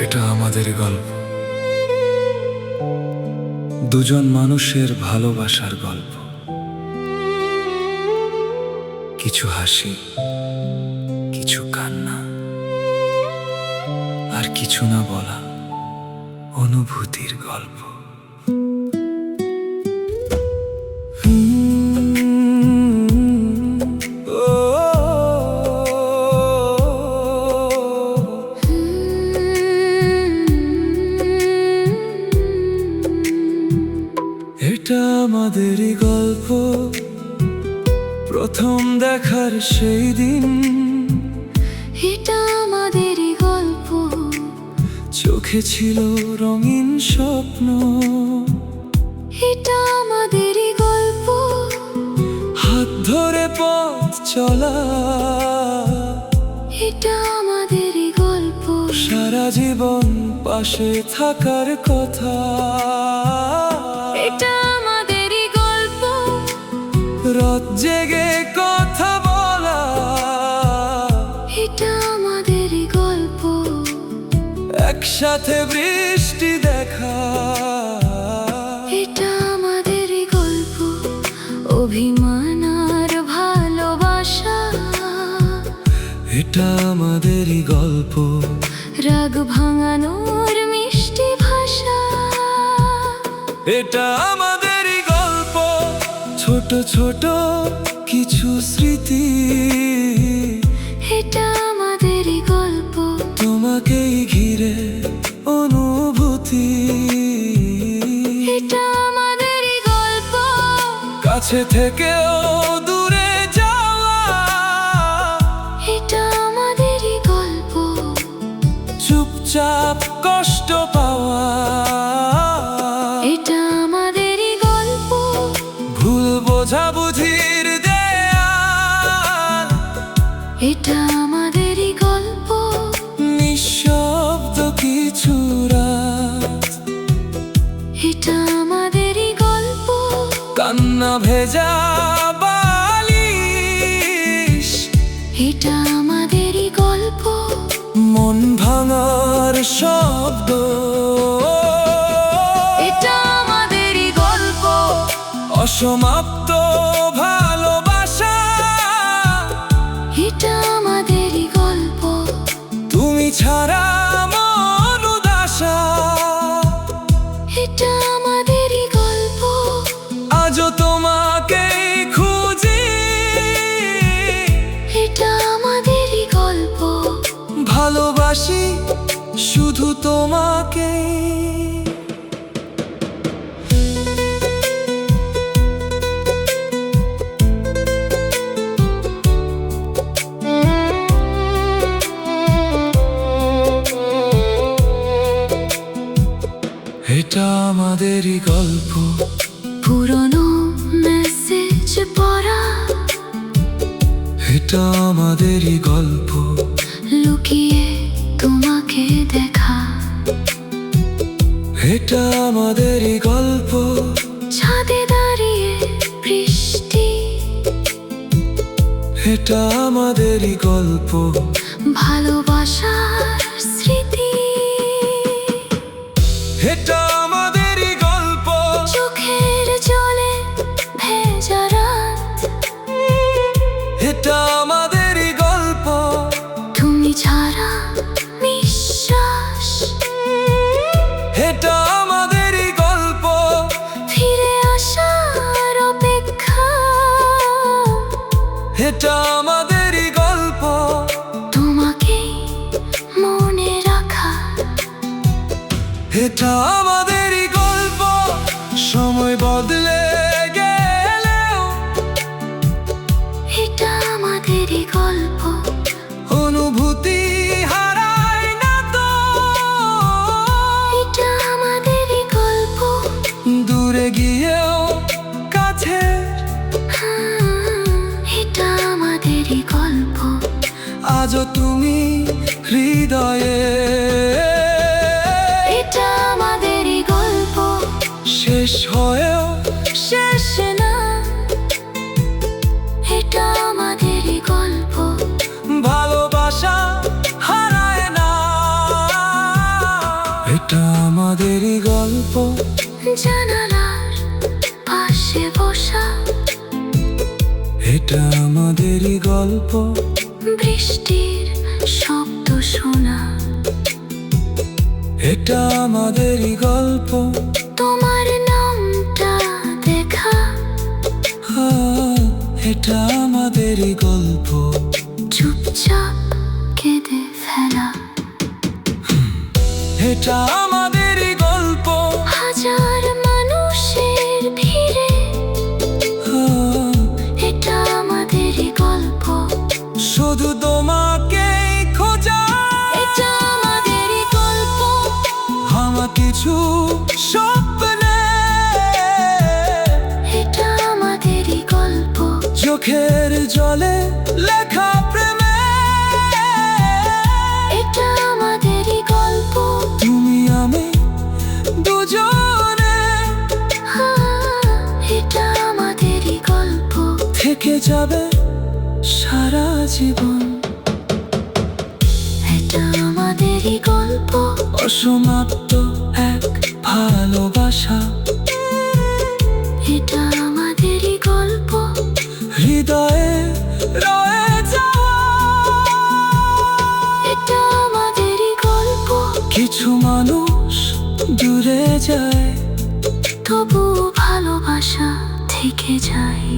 এটা আমাদের গল্প, দুজন মানুষের ভালোবাসার গল্প। কিছু হাসি, কিছু কান্না, আর কিছু না বলা অনুভূতির গল্প। এটা আমাদেরই গল্প, প্রথম দেখার সেই দিন। এটা আমাদেরই গল্প, চোখে ছিল রঙিন স্বপ্ন। এটা আমাদেরই গল্প, হাত ধরে পথ চলা। এটা আমাদেরই গল্প, সারা জীবন পাশে থাকার কথা। এটা আমাদেরই গল্প, রাত জেগে কথা বলা। এটা আমাদেরই গল্প, একসাথে বৃষ্টি দেখা। এটা আমাদেরই গল্প, অভিমান আর ভালোবাসা। এটা আমাদেরই গল্প, রাগ ভাঙানোর মিষ্টি ভাষা। এটা আমাদেরই গল্প, ছোট ছোট কিছু স্মৃতি। এটা আমাদেরই গল্প, তোমাকেই ঘিরে অনুভূতি। এটা আমাদেরই গল্প, কাছে থেকেও দূরে যাওয়া। এটা আমাদেরই গল্প, চুপচাপ কষ্ট পাওয়া। এটা আমাদেরই গল্প, ভুল বোঝাবুঝির দেয়াল। এটা আমাদেরই গল্প, নিঃশব্দ কিছু রাত। এটা আমাদেরই গল্প, কান্না ভেজা বালিশ। এটা আমাদেরই গল্প, মন ভাঙার শব্দ। এটা আমাদেরই গল্প, অসমাপ্ত ভালোবাসা। এটা আমাদেরই গল্প, তুমি ছাড়া মন উদাসা। এটা আমাদেরই গল্প, আজও তোমাকেই খুঁজি। এটা আমাদেরই গল্প, ভালোবাসি শুধু তোমাকেই। এটা আমাদেরই গল্প, পুরনো মেসেজ পড়া। এটা আমাদেরই গল্প, লুকিয়ে তোমাকে দেখা। এটা আমাদেরই গল্প, ছাদে দাঁড়িয়ে বৃষ্টি। এটা আমাদেরই গল্প, ভালোবাসার স্মৃতি। এটা আমাদেরই গল্প, চোখের জলে ভেজা রাত। এটা আমাদেরই গল্প, তুমি ছাড়া নিঃশ্বাস। এটা আমাদেরই গল্প, ফিরে আসার অপেক্ষা। এটা আমাদেরই গল্প, তোমাকে মনে রাখা। এটা আমাদেরই গল্প। সময় বদলে গেলেও এটা আমাদেরই গল্প, অনুভূতি হারায় না তো। এটা আমাদেরই গল্প, দূরে গিয়েও কাছে। এটা আমাদেরই গল্প, আজও তুমি হৃদয়ে। এটা আমাদেরই গল্প, শেষ হয়েও শেষ না। এটা আমাদেরই জানালার পাশে বসা, এটা আমাদেরই গল্প। বৃষ্টির শব্দ শোনা, এটা আমাদেরই গল্প। তোমার নামটা দেখা, এটা আমাদেরই গল্প। চুপচাপ কেঁদে ফেলা, এটা আমাদেরই গল্প। হাজার মানুষের ভিড়ে, এটা আমাদেরই গল্প। শুধু তোমাকেই খোঁজা, এটা আমাদেরই গল্প। আমার কিছু স্বপ্নে, এটা আমাদেরই গল্প। চোখের জলে লেখা প্রেমে, এটা আমাদেরই গল্প। তুমি আমি দুজনে, এটা আমাদেরই গল্প। থেকে যাবে সারা জীবন। এটা আমাদেরই গল্প। অসমাপ্ত এক ভালোবাসা, এটা আমাদেরই গল্প। হৃদয়ে রয়ে যাওয়া। এটা আমাদেরই গল্প। কিছু মানুষ দূরে যায়, তবু ভালোবাসা থেকে যায়।